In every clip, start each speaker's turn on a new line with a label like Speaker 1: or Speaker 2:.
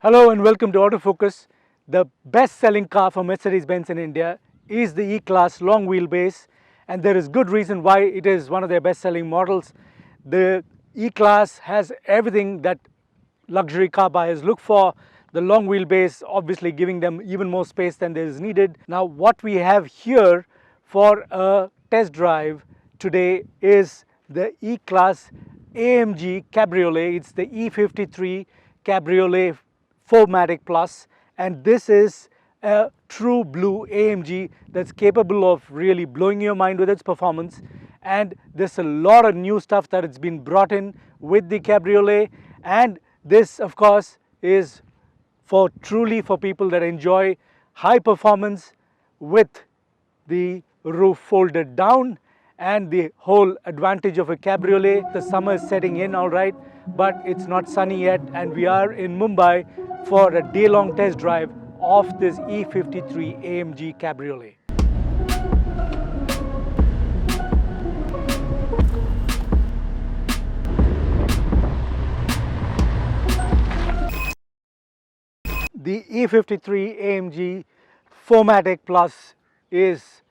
Speaker 1: Hello and welcome to Autofocus. The best-selling car for Mercedes-Benz in India is the E-Class long wheelbase, and there is good reason why it is one of their best-selling models. The E-Class has everything that luxury car buyers look for. The long wheelbase obviously giving them even more space than there is needed. Now what we have here for a test drive today is the E-Class AMG Cabriolet. It's the E53 Cabriolet 4MATIC Plus, and this is a true blue AMG that's capable of really blowing your mind with its performance. And there's a lot of new stuff that it's been brought in with the Cabriolet, and this of course is truly for people that enjoy high performance with the roof folded down. And the whole advantage of a cabriolet, the summer is setting in, all right, but it's not sunny yet, and we are in Mumbai for a day-long test drive of this E53 AMG Cabriolet. The E53 AMG 4MATIC Plus is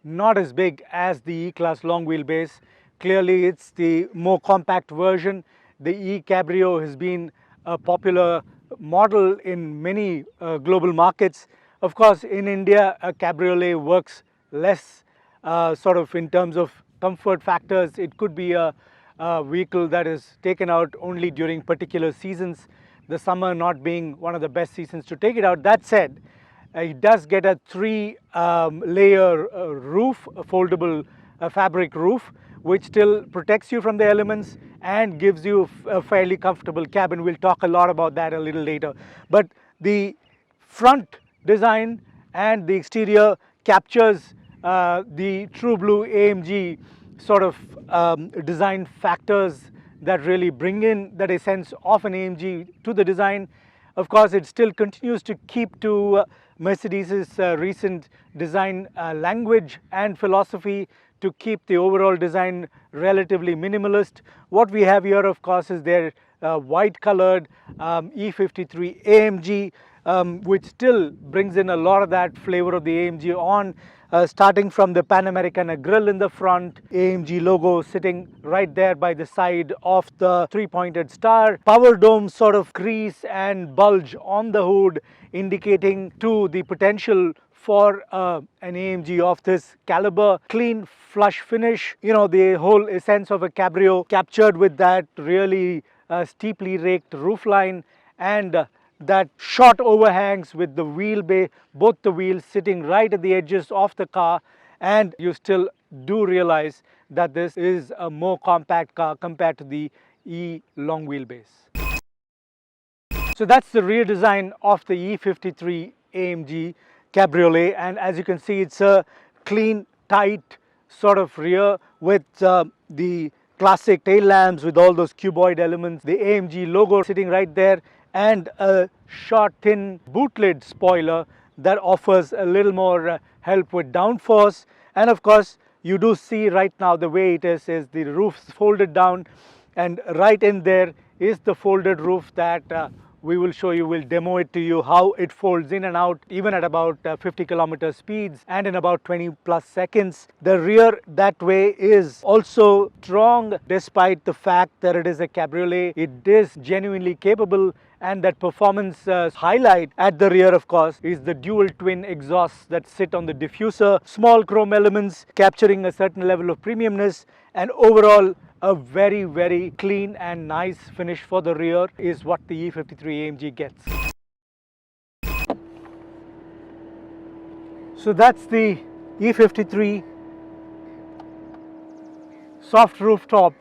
Speaker 1: not as big as the E-Class long wheelbase. Clearly it's the more compact version. The E-Cabrio has been a popular model in many global markets. Of course, in India, a cabriolet works less sort of in terms of comfort factors. It could be a vehicle that is taken out only during particular seasons, the summer not being one of the best seasons to take it out. That said, it does get a three-layer roof, a foldable fabric roof, which still protects you from the elements and gives you a fairly comfortable cabin. We'll talk a lot about that a little later. But the front design and the exterior captures the true blue AMG sort of design factors that really bring in that essence of an AMG to the design. Of course, it still continues to keep to Mercedes' recent design language and philosophy to keep the overall design relatively minimalist. What we have here, of course, is their white colored E53 AMG, which still brings in a lot of that flavor of the AMG on, starting from the Pan Americana grille in the front, AMG logo sitting right there by the side of the three-pointed star, power dome sort of crease and bulge on the hood, indicating to the potential for an AMG of this caliber. Clean flush finish, you know, the whole essence of a cabrio captured with that really steeply raked roofline, and that short overhangs with the wheelbase, both the wheels sitting right at the edges of the car, and you still do realize that this is a more compact car compared to the E long wheelbase. So that's the rear design of the E53 AMG Cabriolet, and as you can see, it's a clean, tight sort of rear with the classic tail lamps with all those cuboid elements, the AMG logo sitting right there, and a short thin boot lid spoiler that offers a little more help with downforce. And of course, you do see right now the way it is the roof's folded down, and right in there is the folded roof that we will show you. We'll demo it to you how it folds in and out even at about 50 km speeds and in about 20 plus seconds. The rear that way is also strong despite the fact that it is a cabriolet. It is genuinely capable, and that performance highlight at the rear, of course, is the dual twin exhausts that sit on the diffuser, small chrome elements capturing a certain level of premiumness, and overall a very, very clean and nice finish for the rear is what the E53 AMG gets. So that's the E53 soft rooftop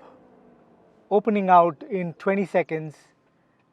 Speaker 1: opening out in 20 seconds.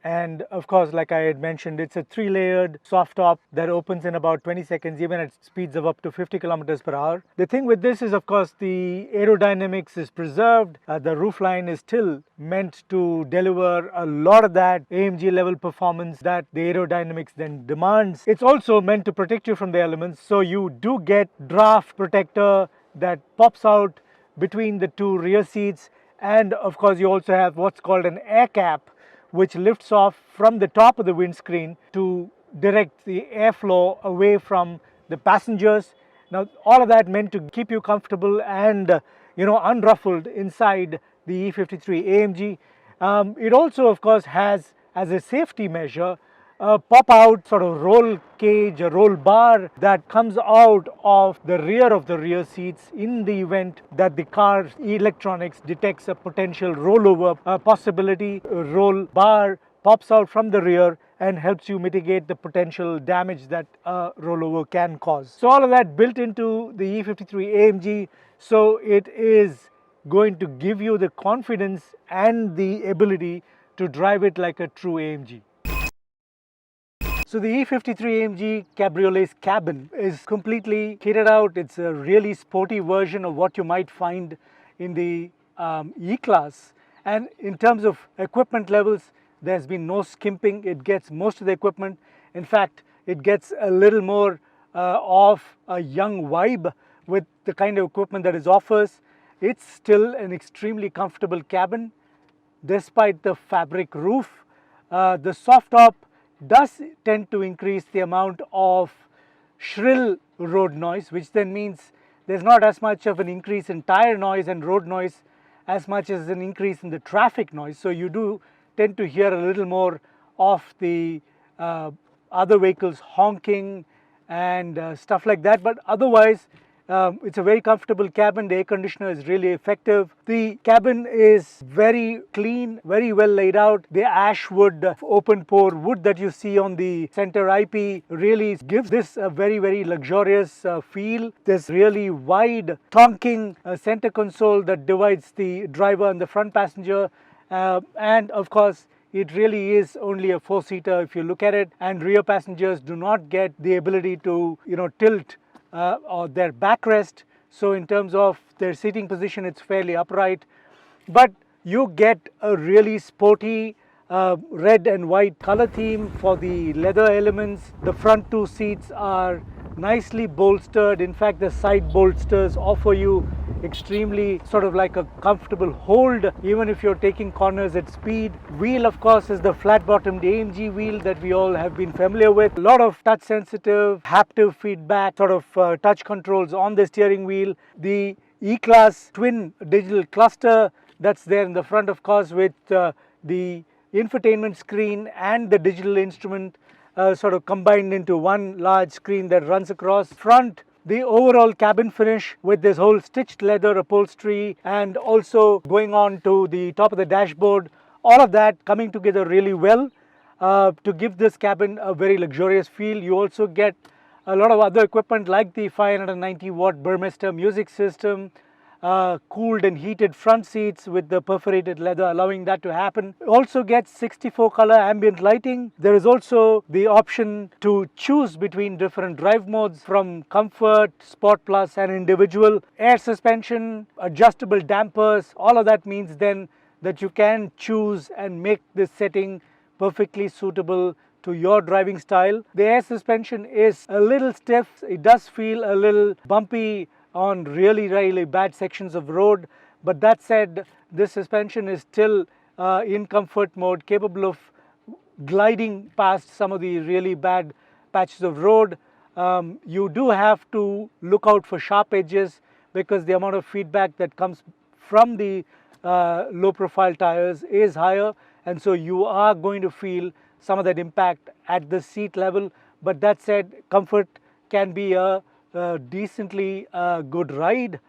Speaker 1: And of course, like I had mentioned, it's a three-layered soft top that opens in about 20 seconds, even at speeds of up to 50 kilometers per hour. The thing with this is, of course, the aerodynamics is preserved. The roofline is still meant to deliver a lot of that AMG level performance that the aerodynamics then demands. It's also meant to protect you from the elements, so you do get draft protector that pops out between the two rear seats, and of course you also have what's called an air cap, which lifts off from the top of the windscreen to direct the airflow away from the passengers. Now, all of that meant to keep you comfortable and unruffled inside the E53 AMG. It also, of course, has as a safety measure a pop-out sort of roll cage, a roll bar that comes out of the rear seats in the event that the car's electronics detects a potential rollover possibility. A roll bar pops out from the rear and helps you mitigate the potential damage that a rollover can cause. So all of that built into the E53 AMG, so it is going to give you the confidence and the ability to drive it like a true AMG. So the E53 AMG Cabriolet's cabin is completely kitted out. It's a really sporty version of what you might find in the E-Class. And in terms of equipment levels, there's been no skimping. It gets most of the equipment. In fact, it gets a little more of a young vibe with the kind of equipment that it offers. It's still an extremely comfortable cabin despite the fabric roof. The soft top does tend to increase the amount of shrill road noise, which then means there's not as much of an increase in tire noise and road noise as much as an increase in the traffic noise. So you do tend to hear a little more of the other vehicles honking and stuff like that, but otherwise it's a very comfortable cabin. The air conditioner is really effective. The cabin is very clean, very well laid out. The ash wood, open pore wood that you see on the center IP really gives this a very, very luxurious feel. There's really wide tonking center console that divides the driver and the front passenger, and of course it really is only a four-seater if you look at it, and rear passengers do not get the ability to tilt or their backrest. So in terms of their seating position, it's fairly upright, but you get a really sporty red and white color theme for the leather elements. The front two seats are nicely bolstered. In fact, the side bolsters offer you extremely sort of like a comfortable hold even if you're taking corners at speed. Wheel, of course, is the flat bottomed AMG wheel that we all have been familiar with. A lot of touch sensitive haptic feedback sort of touch controls on the steering wheel. The E-Class twin digital cluster that's there in the front, of course, with the infotainment screen and the digital instrument sort of combined into one large screen that runs across. Front, the overall cabin finish with this whole stitched leather upholstery and also going on to the top of the dashboard, all of that coming together really well to give this cabin a very luxurious feel. You also get a lot of other equipment like the 590 watt Burmester music system, cooled and heated front seats with the perforated leather allowing that to happen. Also gets 64 color ambient lighting. There is also the option to choose between different drive modes from comfort, sport plus and individual. Air suspension, adjustable dampers, all of that means then that you can choose and make this setting perfectly suitable to your driving style. The air suspension is a little stiff. It does feel a little bumpy on really bad sections of road, but that said, this suspension is still in comfort mode, capable of gliding past some of the really bad patches of road. You do have to look out for sharp edges because the amount of feedback that comes from the low profile tires is higher, and so you are going to feel some of that impact at the seat level. But that said, comfort can be a decently good ride.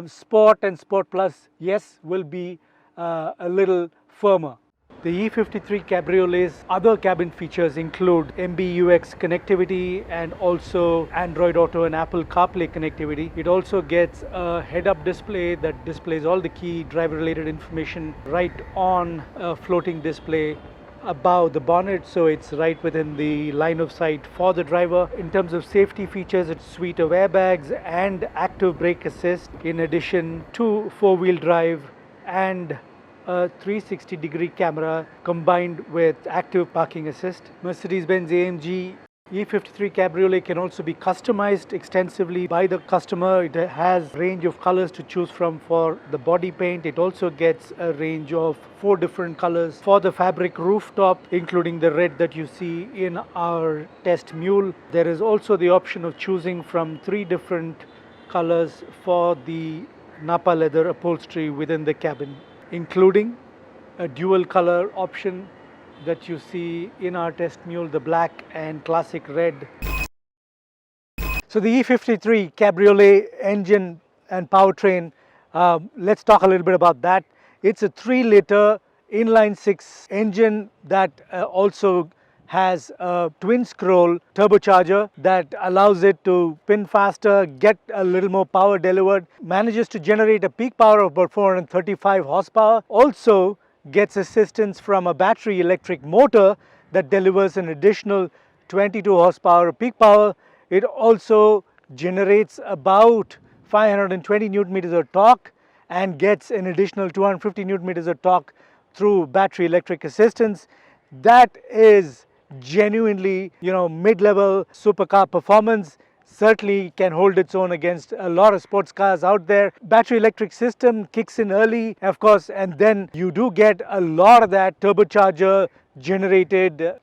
Speaker 1: Sport and Sport Plus, yes, will be a little firmer. The E53 Cabriolet's other cabin features include MBUX connectivity and also Android Auto and Apple CarPlay connectivity. It also gets a head-up display that displays all the key driver-related information right on a floating display above the bonnet, so it's right within the line of sight for the driver. In terms of safety features, it's a suite of airbags and active brake assist, in addition to four-wheel drive and a 360-degree camera combined with active parking assist. Mercedes-Benz AMG E53 Cabriolet can also be customized extensively by the customer. It has a range of colors to choose from for the body paint. It also gets a range of 4 different colors for the fabric rooftop, including the red that you see in our test mule. There is also the option of choosing from 3 different colors for the Napa leather upholstery within the cabin, including a dual color option that you see in our test mule, the black and classic red. So the E53 Cabriolet engine and powertrain, let's talk a little bit about that. It's a 3-liter inline-6 engine that also has a twin scroll turbocharger that allows it to spin faster, get a little more power delivered, manages to generate a peak power of about 435 horsepower, also gets assistance from a battery electric motor that delivers an additional 22 horsepower of peak power. It also generates about 520 newton meters of torque and gets an additional 250 newton meters of torque through battery electric assistance. That is genuinely, mid-level supercar performance. Certainly can hold its own against a lot of sports cars out there. Battery electric system kicks in early, of course, and then you do get a lot of that turbocharger generated,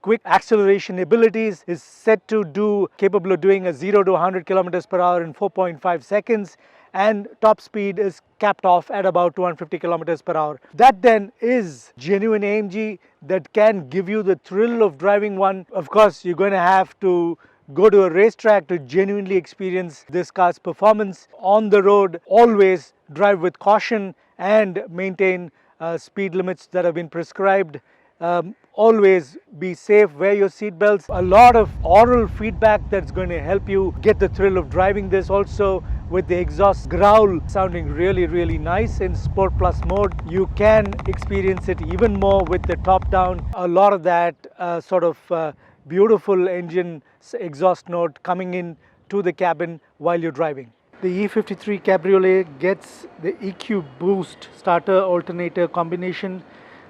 Speaker 1: quick acceleration abilities. Is set to do, capable of doing a 0 to 100 kilometers per hour in 4.5 seconds, and top speed is capped off at about 250 kilometers per hour. That then is genuine AMG that can give you the thrill of driving one. Of course, you're going to have to go to a racetrack to genuinely experience this car's performance. On the road, always drive with caution and maintain speed limits that have been prescribed. Always be safe, wear your seat belts. A lot of oral feedback that's going to help you get the thrill of driving this, also with the exhaust growl sounding really, really nice in Sport Plus mode. You can experience it even more with the top down. A lot of that beautiful engine exhaust note coming in to the cabin while you're driving. The E53 Cabriolet gets the EQ Boost starter alternator combination.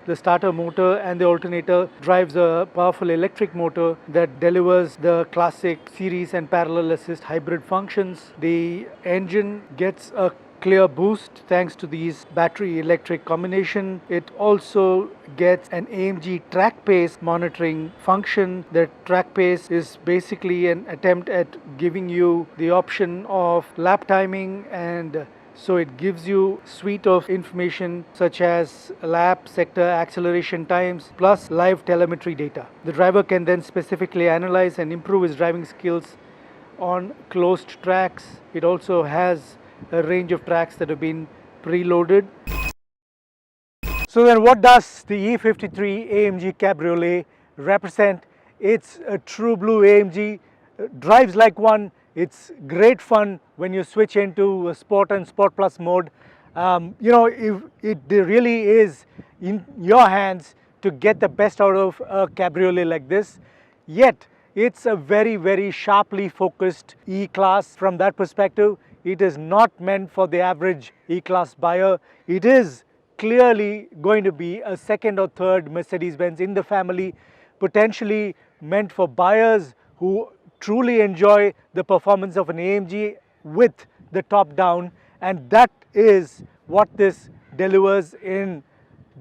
Speaker 1: The starter motor and the alternator drives a powerful electric motor that delivers the classic series and parallel assist hybrid functions. The engine gets a clear boost thanks to these battery electric combination. It also gets an AMG track pace monitoring function. The track pace is basically an attempt at giving you the option of lap timing, and so it gives you a suite of information such as lap, sector, acceleration times, plus live telemetry data. The driver can then specifically analyze and improve his driving skills on closed tracks. It also has a range of tracks that have been preloaded. So then what does the E53 AMG Cabriolet represent? It's a true blue AMG, drives like one. It's great fun when you switch into Sport and Sport Plus mode. If it really is in your hands to get the best out of a cabriolet like this. Yet it's a very, very sharply focused E-Class. From that perspective, it is not meant for the average E-Class buyer. It is clearly going to be a second or third Mercedes-Benz in the family, potentially meant for buyers who truly enjoy the performance of an AMG with the top down, and that is what this delivers in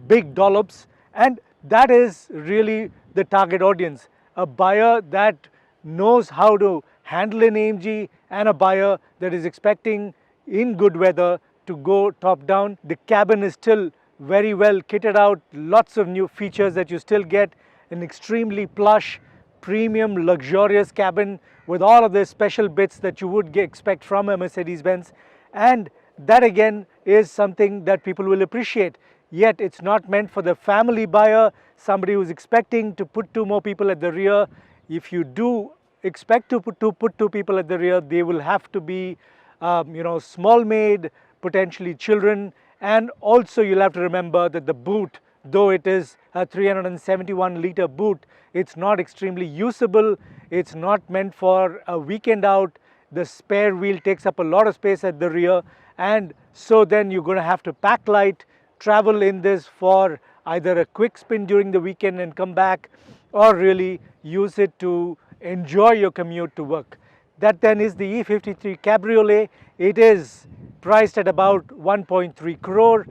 Speaker 1: big dollops, and that is really the target audience. A buyer that knows how to handle an AMG and a buyer that is expecting in good weather to go top down. The cabin is still very well kitted out, lots of new features that you still get, an extremely plush, premium, luxurious cabin with all of the special bits that you would expect from a Mercedes-Benz, and that again is something that people will appreciate. Yet it's not meant for the family buyer, somebody who's expecting to put 2 more people at the rear. If you do expect to put 2 people at the rear, they will have to be small made, potentially children, and also you'll have to remember that the boot, though it is a 371 litre boot, it's not extremely usable. It's not meant for a weekend out. The spare wheel takes up a lot of space at the rear, and so then you're going to have to pack light, travel in this for either a quick spin during the weekend and come back, or really use it to enjoy your commute to work. That then is the E53 Cabriolet. It is priced at about 1.3 crore.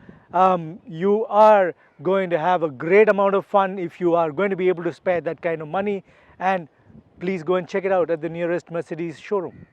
Speaker 1: You are going to have a great amount of fun if you are going to be able to spare that kind of money, and please go and check it out at the nearest Mercedes showroom.